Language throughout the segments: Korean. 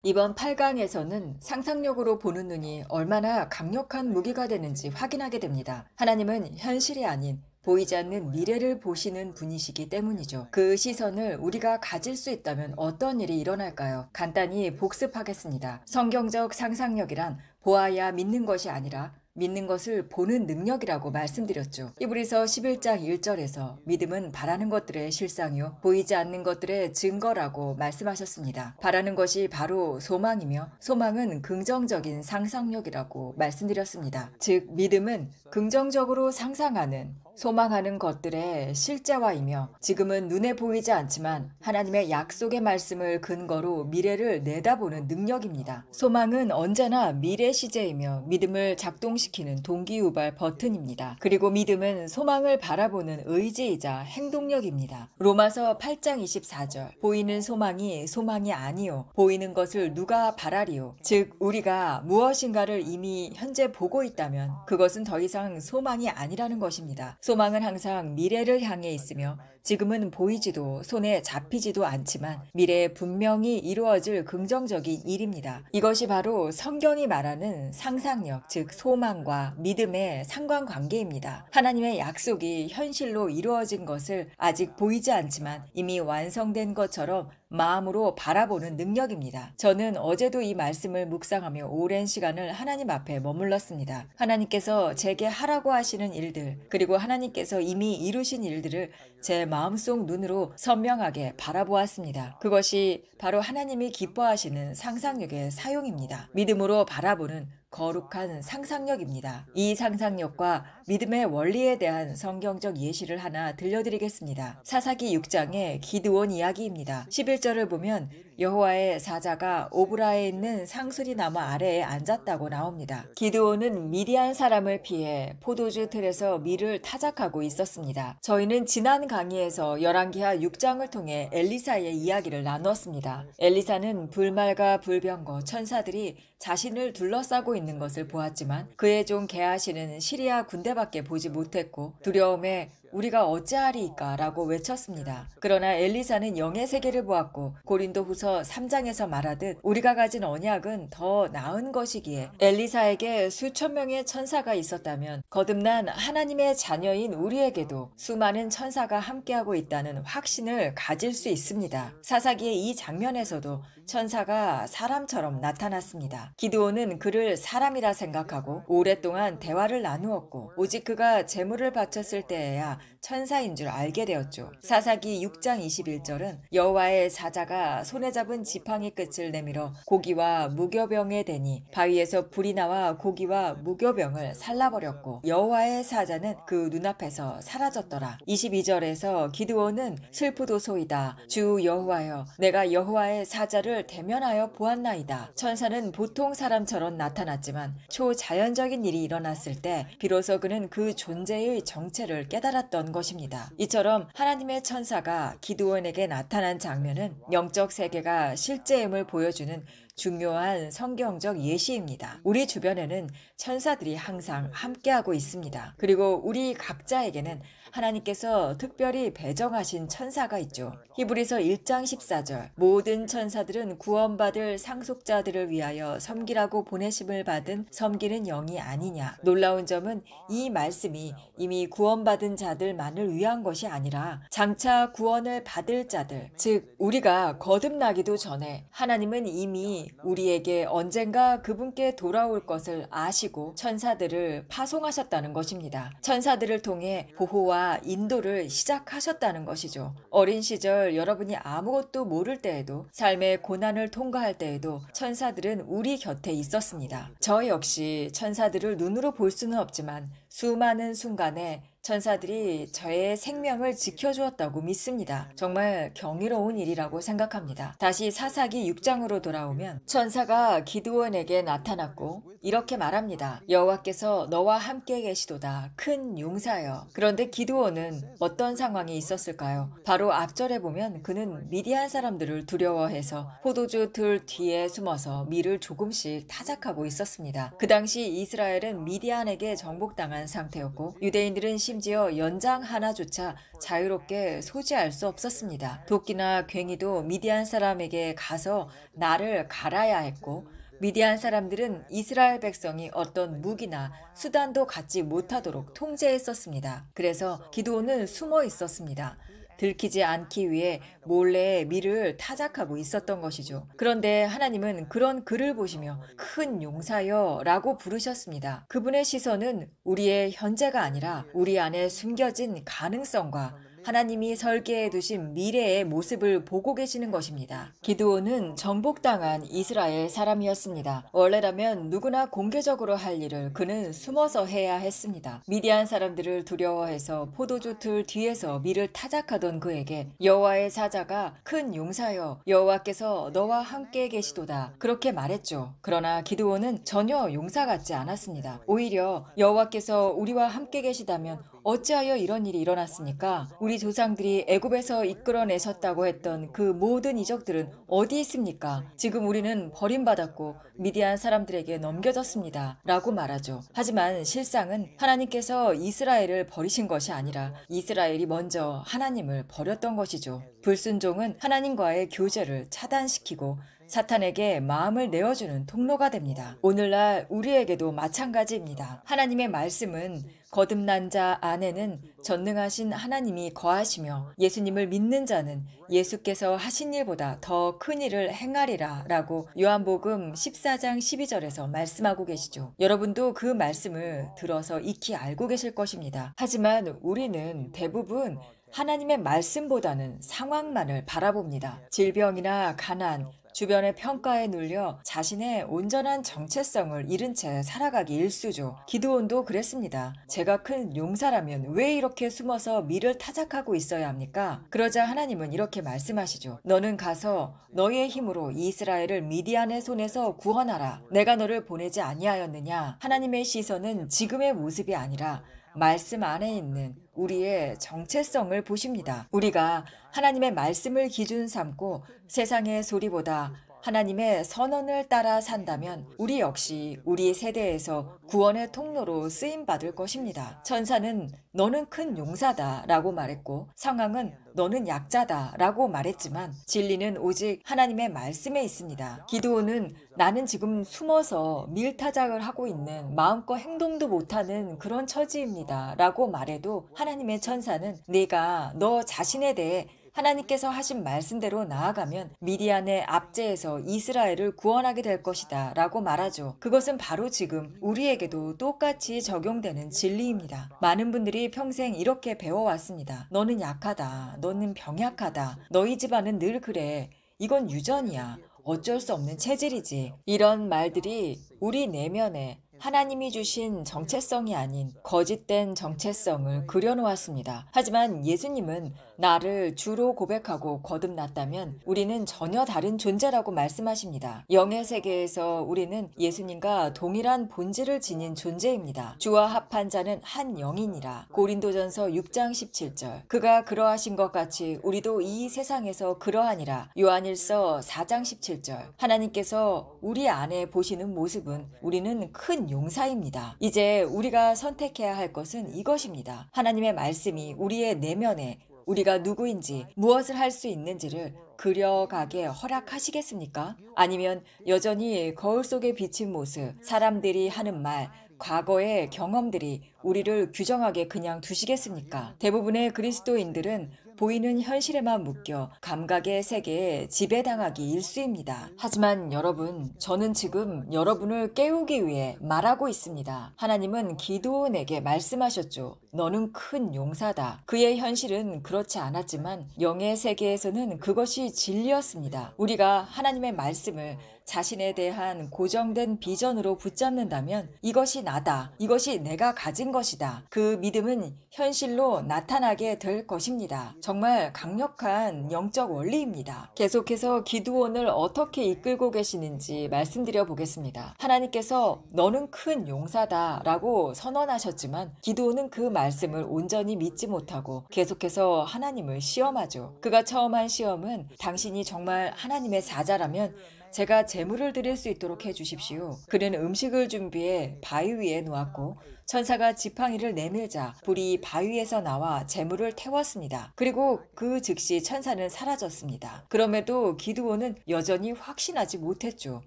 이번 8강에서는 상상력으로 보는 눈이 얼마나 강력한 무기가 되는지 확인하게 됩니다. 하나님은 현실이 아닌 보이지 않는 미래를 보시는 분이시기 때문이죠. 그 시선을 우리가 가질 수 있다면 어떤 일이 일어날까요? 간단히 복습하겠습니다. 성경적 상상력이란 보아야 믿는 것이 아니라 믿는 것을 보는 능력이라고 말씀드렸죠. 히브리서 11장 1절에서 믿음은 바라는 것들의 실상이요 보이지 않는 것들의 증거라고 말씀하셨습니다. 바라는 것이 바로 소망이며 소망은 긍정적인 상상력이라고 말씀드렸습니다. 즉 믿음은 긍정적으로 상상하는 소망하는 것들의 실제화이며 지금은 눈에 보이지 않지만 하나님의 약속의 말씀을 근거로 미래를 내다보는 능력입니다. 소망은 언제나 미래 시제이며 믿음을 작동시키는 동기유발 버튼입니다. 그리고 믿음은 소망을 바라보는 의지이자 행동력입니다. 로마서 8장 24절 보이는 소망이 소망이 아니요 보이는 것을 누가 바라리요. 즉 우리가 무엇인가를 이미 현재 보고 있다면 그것은 더 이상 소망이 아니라는 것입니다. 소망은 항상 미래를 향해 있으며 지금은 보이지도 손에 잡히지도 않지만 미래에 분명히 이루어질 긍정적인 일입니다. 이것이 바로 성경이 말하는 상상력, 즉 소망과 믿음의 상관관계입니다. 하나님의 약속이 현실로 이루어진 것을 아직 보이지 않지만 이미 완성된 것처럼 마음으로 바라보는 능력입니다. 저는 어제도 이 말씀을 묵상하며 오랜 시간을 하나님 앞에 머물렀습니다. 하나님께서 제게 하라고 하시는 일들, 그리고 하나님께서 이미 이루신 일들을 제 마음속 눈으로 선명하게 바라보았습니다. 그것이 바로 하나님이 기뻐하시는 상상력의 사용입니다. 믿음으로 바라보는 거룩한 상상력입니다. 이 상상력과 믿음의 원리에 대한 성경적 예시를 하나 들려드리겠습니다. 사사기 6장의 기드온 이야기입니다. 11절을 보면 여호와의 사자가 오브라에 있는 상수리 나무 아래에 앉았다고 나옵니다. 기드온은 미디안 사람을 피해 포도주 틀에서 밀을 타작하고 있었습니다. 저희는 지난 강의에서 열왕기하 6장을 통해 엘리사의 이야기를 나눴습니다. 엘리사는 불말과 불병거 천사들이 자신을 둘러싸고 있는 것을 보았지만 그의 종 게하시는 시리아 군대밖에 보지 못했고 두려움에 우리가 어찌하리이까 라고 외쳤습니다. 그러나 엘리사는 영의 세계를 보았고 고린도후서 3장에서 말하듯 우리가 가진 언약은 더 나은 것이기에 엘리사에게 수천 명의 천사가 있었다면 거듭난 하나님의 자녀인 우리에게도 수많은 천사가 함께하고 있다는 확신을 가질 수 있습니다. 사사기의 이 장면에서도 천사가 사람처럼 나타났습니다. 기드온은 그를 사람이라 생각하고 오랫동안 대화를 나누었고 오직 그가 제물을 바쳤을 때에야 천사인 줄 알게 되었죠. 사사기 6장 21절은 여호와의 사자가 손에 잡은 지팡이 끝을 내밀어 고기와 무교병에 대니 바위에서 불이 나와 고기와 무교병을 살라버렸고 여호와의 사자는 그 눈앞에서 사라졌더라. 22절에서 기드온은 슬프도소이다. 주 여호와여 내가 여호와의 사자를 대면하여 보았나이다. 천사는 보통 사람처럼 나타났지만 초자연적인 일이 일어났을 때 비로소 그는 그 존재의 정체를 깨달았던 것입니다. 이처럼 하나님의 천사가 기드온에게 나타난 장면은 영적 세계가 실제임을 보여주는 중요한 성경적 예시입니다. 우리 주변에는 천사들이 항상 함께하고 있습니다. 그리고 우리 각자에게는 하나님께서 특별히 배정하신 천사가 있죠. 히브리서 1장 14절 모든 천사들은 구원받을 상속자들을 위하여 섬기라고 보내심을 받은 섬기는 영이 아니냐. 놀라운 점은 이 말씀이 이미 구원받은 자들만을 위한 것이 아니라 장차 구원을 받을 자들, 즉 우리가 거듭나기도 전에 하나님은 이미 우리에게 언젠가 그분께 돌아올 것을 아시고 천사들을 파송하셨다는 것입니다. 천사들을 통해 보호와 인도를 시작하셨다는 것이죠. 어린 시절 여러분이 아무것도 모를 때에도 삶의 고난을 통과할 때에도 천사들은 우리 곁에 있었습니다. 저 역시 천사들을 눈으로 볼 수는 없지만 수많은 순간에 천사들이 저의 생명을 지켜주었다고 믿습니다. 정말 경이로운 일이라고 생각합니다. 다시 사사기 6장으로 돌아오면 천사가 기드온에게 나타났고 이렇게 말합니다. 여호와께서 너와 함께 계시도다. 큰 용사여. 그런데 기드온은 어떤 상황이 있었을까요? 바로 앞절에 보면 그는 미디안 사람들을 두려워해서 포도주 들 뒤에 숨어서 밀을 조금씩 타작하고 있었습니다. 그 당시 이스라엘은 미디안에게 정복당한 당한 상태였고 유대인들은 심지어 연장 하나조차 자유롭게 소지할 수 없었습니다. 도끼나 괭이도 미디안 사람에게 가서 나를 갈아야 했고 미디안 사람들은 이스라엘 백성이 어떤 무기나 수단도 갖지 못하도록 통제했었습니다. 그래서 기드온은 숨어 있었습니다. 들키지 않기 위해 몰래 밀을 타작하고 있었던 것이죠. 그런데 하나님은 그런 그를 보시며 큰 용사여 라고 부르셨습니다. 그분의 시선은 우리의 현재가 아니라 우리 안에 숨겨진 가능성과 하나님이 설계해 두신 미래의 모습을 보고 계시는 것입니다. 기드온은 정복당한 이스라엘 사람이었습니다. 원래라면 누구나 공개적으로 할 일을 그는 숨어서 해야 했습니다. 미디안 사람들을 두려워해서 포도주 틀 뒤에서 밀을 타작하던 그에게 여호와의 사자가 큰 용사여 여호와께서 너와 함께 계시도다 그렇게 말했죠. 그러나 기드온은 전혀 용사 같지 않았습니다. 오히려 여호와께서 우리와 함께 계시다면 어찌하여 이런 일이 일어났습니까? 우리 조상들이 애굽에서 이끌어내셨다고 했던 그 모든 이적들은 어디 있습니까? 지금 우리는 버림받았고 미디안 사람들에게 넘겨졌습니다. 라고 말하죠. 하지만 실상은 하나님께서 이스라엘을 버리신 것이 아니라 이스라엘이 먼저 하나님을 버렸던 것이죠. 불순종은 하나님과의 교제를 차단시키고 사탄에게 마음을 내어주는 통로가 됩니다. 오늘날 우리에게도 마찬가지입니다. 하나님의 말씀은 거듭난 자 안에는 전능하신 하나님이 거하시며 예수님을 믿는 자는 예수께서 하신 일보다 더 큰 일을 행하리라 라고 요한복음 14장 12절에서 말씀하고 계시죠. 여러분도 그 말씀을 들어서 익히 알고 계실 것입니다. 하지만 우리는 대부분 하나님의 말씀보다는 상황만을 바라봅니다. 질병이나 가난, 주변의 평가에 눌려 자신의 온전한 정체성을 잃은 채 살아가기 일쑤죠. 기드온도 그랬습니다. 제가 큰 용사라면 왜 이렇게 숨어서 밀을 타작하고 있어야 합니까? 그러자 하나님은 이렇게 말씀하시죠. 너는 가서 너의 힘으로 이스라엘을 미디안의 손에서 구원하라. 내가 너를 보내지 아니하였느냐? 하나님의 시선은 지금의 모습이 아니라 말씀 안에 있는 우리의 정체성을 보십니다. 우리가 하나님의 말씀을 기준 삼고 세상의 소리보다 하나님의 선언을 따라 산다면 우리 역시 우리 세대에서 구원의 통로로 쓰임받을 것입니다. 천사는 너는 큰 용사다 라고 말했고 상황은 너는 약자다 라고 말했지만 진리는 오직 하나님의 말씀에 있습니다. 기드온은 나는 지금 숨어서 밀타작을 하고 있는 마음껏 행동도 못하는 그런 처지입니다 라고 말해도 하나님의 천사는 네가 너 자신에 대해 하나님께서 하신 말씀대로 나아가면 미디안의 압제에서 이스라엘을 구원하게 될 것이다 라고 말하죠. 그것은 바로 지금 우리에게도 똑같이 적용되는 진리입니다. 많은 분들이 평생 이렇게 배워왔습니다. 너는 약하다. 너는 병약하다. 너희 집안은 늘 그래. 이건 유전이야. 어쩔 수 없는 체질이지. 이런 말들이 우리 내면에 하나님이 주신 정체성이 아닌 거짓된 정체성을 그려놓았습니다. 하지만 예수님은 나를 주로 고백하고 거듭났다면 우리는 전혀 다른 존재라고 말씀하십니다. 영의 세계에서 우리는 예수님과 동일한 본질을 지닌 존재입니다. 주와 합한 자는 한 영이니라. 고린도전서 6장 17절. 그가 그러하신 것 같이 우리도 이 세상에서 그러하니라. 요한일서 4장 17절. 하나님께서 우리 안에 보시는 모습은 우리는 큰 용사입니다. 이제 우리가 선택해야 할 것은 이것입니다. 하나님의 말씀이 우리의 내면에 우리가 누구인지 무엇을 할 수 있는지를 그려가게 허락하시겠습니까? 아니면 여전히 거울 속에 비친 모습, 사람들이 하는 말, 과거의 경험들이 우리를 규정하게 그냥 두시겠습니까? 대부분의 그리스도인들은 보이는 현실에만 묶여 감각의 세계에 지배당하기 일쑤입니다. 하지만 여러분, 저는 지금 여러분을 깨우기 위해 말하고 있습니다. 하나님은 기드온에게 말씀하셨죠. 너는 큰 용사다. 그의 현실은 그렇지 않았지만 영의 세계에서는 그것이 진리였습니다. 우리가 하나님의 말씀을 자신에 대한 고정된 비전으로 붙잡는다면 이것이 나다. 이것이 내가 가진 것이다. 그 믿음은 현실로 나타나게 될 것입니다. 정말 강력한 영적 원리입니다. 계속해서 기드온을 어떻게 이끌고 계시는지 말씀드려 보겠습니다. 하나님께서 너는 큰 용사다 라고 선언하셨지만 기드온은 그 말씀을 온전히 믿지 못하고 계속해서 하나님을 시험하죠. 그가 처음 한 시험은 당신이 정말 하나님의 사자라면 제가 제물을 드릴 수 있도록 해주십시오. 그는 음식을 준비해 바위 위에 놓았고 천사가 지팡이를 내밀자 불이 바위에서 나와 재물을 태웠습니다. 그리고 그 즉시 천사는 사라졌습니다. 그럼에도 기드온은 여전히 확신하지 못했죠.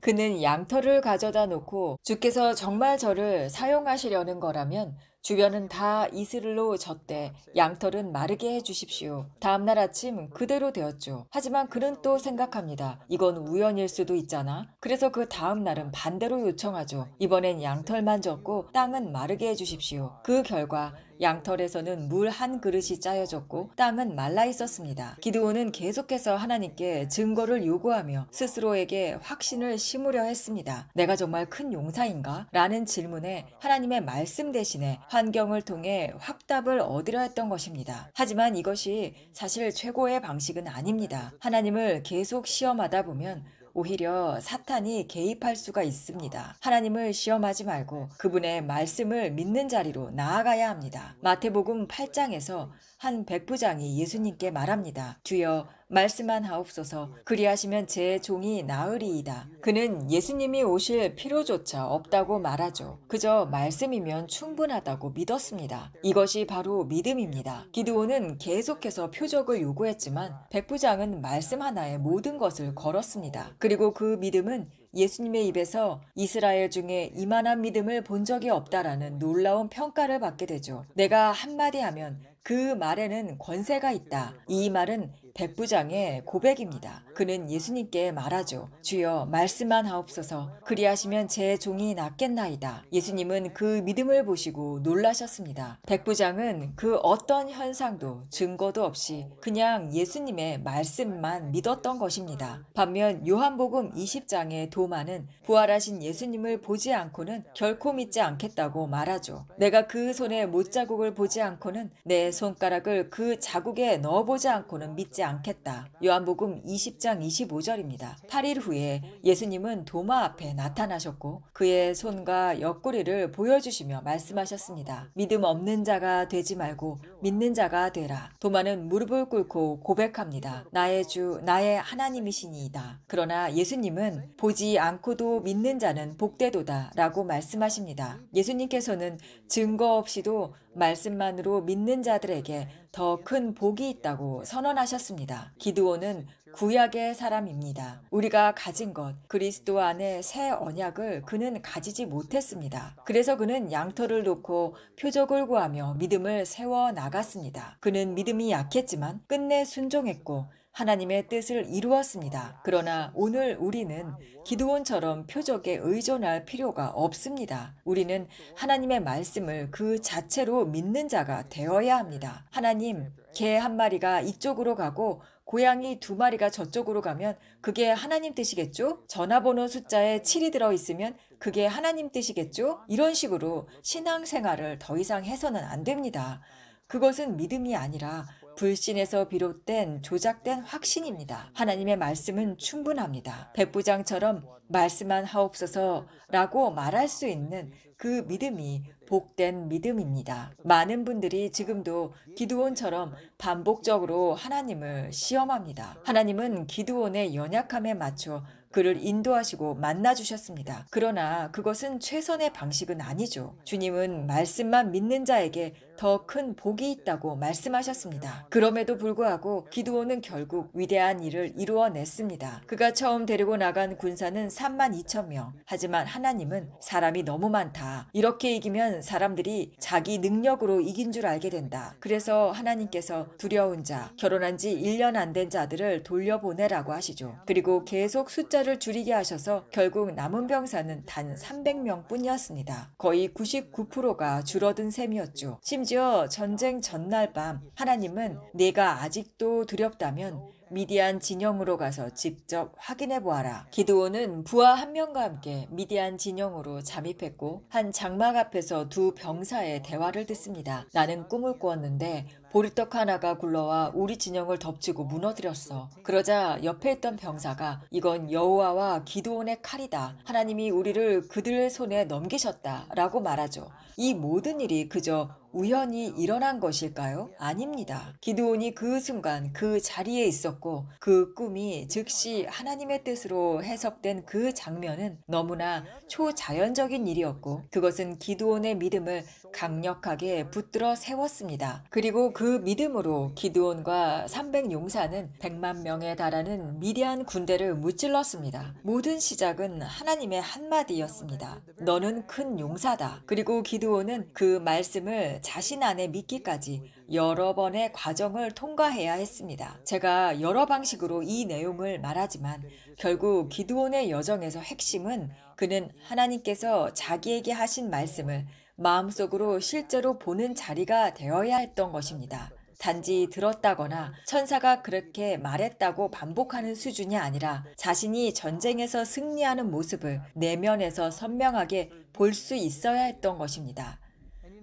그는 양털을 가져다 놓고 주께서 정말 저를 사용하시려는 거라면 주변은 다 이슬로 젖대 양털은 마르게 해주십시오. 다음날 아침 그대로 되었죠. 하지만 그는 또 생각합니다. 이건 우연일 수도 있잖아. 그래서 그 다음날은 반대로 요청하죠. 이번엔 양털만 젖고 땅은 마르게 해주십시오. 그 결과 양털에서는 물 한 그릇이 짜여졌고 땅은 말라 있었습니다. 기드온은 계속해서 하나님께 증거를 요구하며 스스로에게 확신을 심으려 했습니다. 내가 정말 큰 용사인가? 라는 질문에 하나님의 말씀 대신에 환경을 통해 확답을 얻으려 했던 것입니다. 하지만 이것이 사실 최고의 방식은 아닙니다. 하나님을 계속 시험하다 보면 오히려 사탄이 개입할 수가 있습니다. 하나님을 시험하지 말고 그분의 말씀을 믿는 자리로 나아가야 합니다. 마태복음 8장에서 한 백부장이 예수님께 말합니다. 주여 말씀만 하옵소서. 그리하시면 제 종이 나으리이다. 그는 예수님이 오실 필요조차 없다고 말하죠. 그저 말씀이면 충분하다고 믿었습니다. 이것이 바로 믿음입니다. 기드온은 계속해서 표적을 요구했지만 백부장은 말씀 하나에 모든 것을 걸었습니다. 그리고 그 믿음은 예수님의 입에서 이스라엘 중에 이만한 믿음을 본 적이 없다라는 놀라운 평가를 받게 되죠. 내가 한마디 하면 그 말에는 권세가 있다. 이 말은 백부장의 고백입니다. 그는 예수님께 말하죠. 주여 말씀만 하옵소서. 그리하시면 제 종이 낫겠나이다. 예수님은 그 믿음을 보시고 놀라셨습니다. 백부장은 그 어떤 현상도 증거도 없이 그냥 예수님의 말씀만 믿었던 것입니다. 반면 요한복음 20장의 도마는 부활하신 예수님을 보지 않고는 결코 믿지 않겠다고 말하죠. 내가 그 손에 못자국을 보지 않고는 내 손가락을 그 자국에 넣어보지 않고는 믿지 않겠다. 요한복음 20장 25절입니다. 8일 후에 예수님은 도마 앞에 나타나셨고 그의 손과 옆구리를 보여주시며 말씀하셨습니다. 믿음 없는 자가 되지 말고 믿는 자가 되라. 도마는 무릎을 꿇고 고백합니다. 나의 주 나의 하나님이시니이다. 그러나 예수님은 보지 않고도 믿는 자는 복되도다 라고 말씀하십니다. 예수님께서는 증거 없이도 말씀만으로 믿는 자들에게 더 큰 복이 있다고 선언하셨습니다. 기드온은 구약의 사람입니다. 우리가 가진 것, 그리스도 안에 새 언약을 그는 가지지 못했습니다. 그래서 그는 양털을 놓고 표적을 구하며 믿음을 세워 나갔습니다. 그는 믿음이 약했지만 끝내 순종했고 하나님의 뜻을 이루었습니다. 그러나 오늘 우리는 기드온처럼 표적에 의존할 필요가 없습니다. 우리는 하나님의 말씀을 그 자체로 믿는 자가 되어야 합니다. 하나님, 개 한 마리가 이쪽으로 가고 고양이 2마리가 저쪽으로 가면 그게 하나님 뜻이겠죠? 전화번호 숫자에 7이 들어있으면 그게 하나님 뜻이겠죠? 이런 식으로 신앙생활을 더 이상 해서는 안 됩니다. 그것은 믿음이 아니라 불신에서 비롯된 조작된 확신입니다. 하나님의 말씀은 충분합니다. 백부장처럼 말씀만 하옵소서라고 말할 수 있는 그 믿음이 복된 믿음입니다. 많은 분들이 지금도 기드온처럼 반복적으로 하나님을 시험합니다. 하나님은 기드온의 연약함에 맞춰 그를 인도하시고 만나주셨습니다. 그러나 그것은 최선의 방식은 아니죠. 주님은 말씀만 믿는 자에게 더 큰 복이 있다고 말씀하셨습니다. 그럼에도 불구하고 기드온은 결국 위대한 일을 이루어냈습니다. 그가 처음 데리고 나간 군사는 32,000명. 하지만 하나님은 사람이 너무 많다. 이렇게 이기면 사람들이 자기 능력으로 이긴 줄 알게 된다. 그래서 하나님께서 두려운 자, 결혼한 지 1년 안 된 자들을 돌려보내라고 하시죠. 그리고 계속 숫자를 줄이게 하셔서 결국 남은 병사는 단 300명 뿐이었습니다. 거의 99%가 줄어든 셈이었죠. 심지어 전쟁 전날 밤 하나님은 내가 아직도 두렵다면 미디안 진영으로 가서 직접 확인해 보아라. 기드온은 부하 1명과 함께 미디안 진영으로 잠입했고 한 장막 앞에서 2 병사의 대화를 듣습니다. 나는 꿈을 꾸었는데 보리떡 하나가 굴러와 우리 진영을 덮치고 무너뜨렸어. 그러자 옆에 있던 병사가 이건 여호와와 기드온의 칼이다. 하나님이 우리를 그들의 손에 넘기셨다. 라고 말하죠. 이 모든 일이 그저 우연히 일어난 것일까요? 아닙니다. 기드온이 그 순간 그 자리에 있었고 그 꿈이 즉시 하나님의 뜻으로 해석된 그 장면은 너무나 초자연적인 일이었고 그것은 기드온의 믿음을 강력하게 붙들어 세웠습니다. 그리고 그 믿음으로 기드온과 300용사는 100만 명에 달하는 미디안 군대를 무찔렀습니다. 모든 시작은 하나님의 한마디였습니다. 너는 큰 용사다. 그리고 기드온은 그 말씀을 자신 안에 믿기까지 여러 번의 과정을 통과해야 했습니다. 제가 여러 방식으로 이 내용을 말하지만 결국 기드온의 여정에서 핵심은 그는 하나님께서 자기에게 하신 말씀을 마음속으로 실제로 보는 자리가 되어야 했던 것입니다. 단지 들었다거나 천사가 그렇게 말했다고 반복하는 수준이 아니라 자신이 전쟁에서 승리하는 모습을 내면에서 선명하게 볼 수 있어야 했던 것입니다.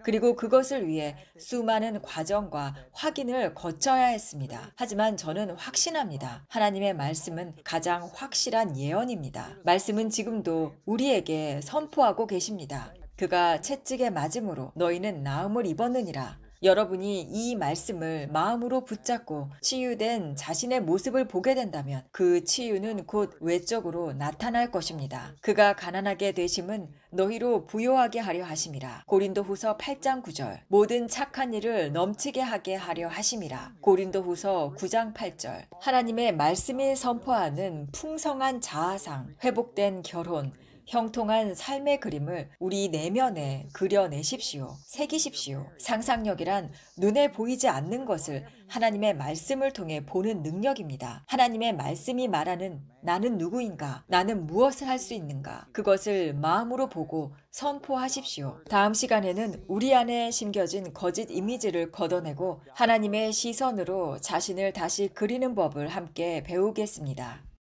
그리고 그것을 위해 수많은 과정과 확인을 거쳐야 했습니다. 하지만 저는 확신합니다. 하나님의 말씀은 가장 확실한 예언입니다. 말씀은 지금도 우리에게 선포하고 계십니다. 그가 채찍에 맞음으로 너희는 나음을 입었느니라. 여러분이 이 말씀을 마음으로 붙잡고 치유된 자신의 모습을 보게 된다면 그 치유는 곧 외적으로 나타날 것입니다. 그가 가난하게 되심은 너희로 부요하게 하려 하심이라. 고린도후서 8장 9절. 모든 착한 일을 넘치게 하게 하려 하심이라. 고린도후서 9장 8절. 하나님의 말씀이 선포하는 풍성한 자아상, 회복된 결혼, 형통한 삶의 그림을 우리 내면에 그려내십시오. 새기십시오. 상상력이란 눈에 보이지 않는 것을 하나님의 말씀을 통해 보는 능력입니다. 하나님의 말씀이 말하는 나는 누구인가? 나는 무엇을 할 수 있는가? 그것을 마음으로 보고 선포하십시오. 다음 시간에는 우리 안에 심겨진 거짓 이미지를 걷어내고 하나님의 시선으로 자신을 다시 그리는 법을 함께 배우겠습니다.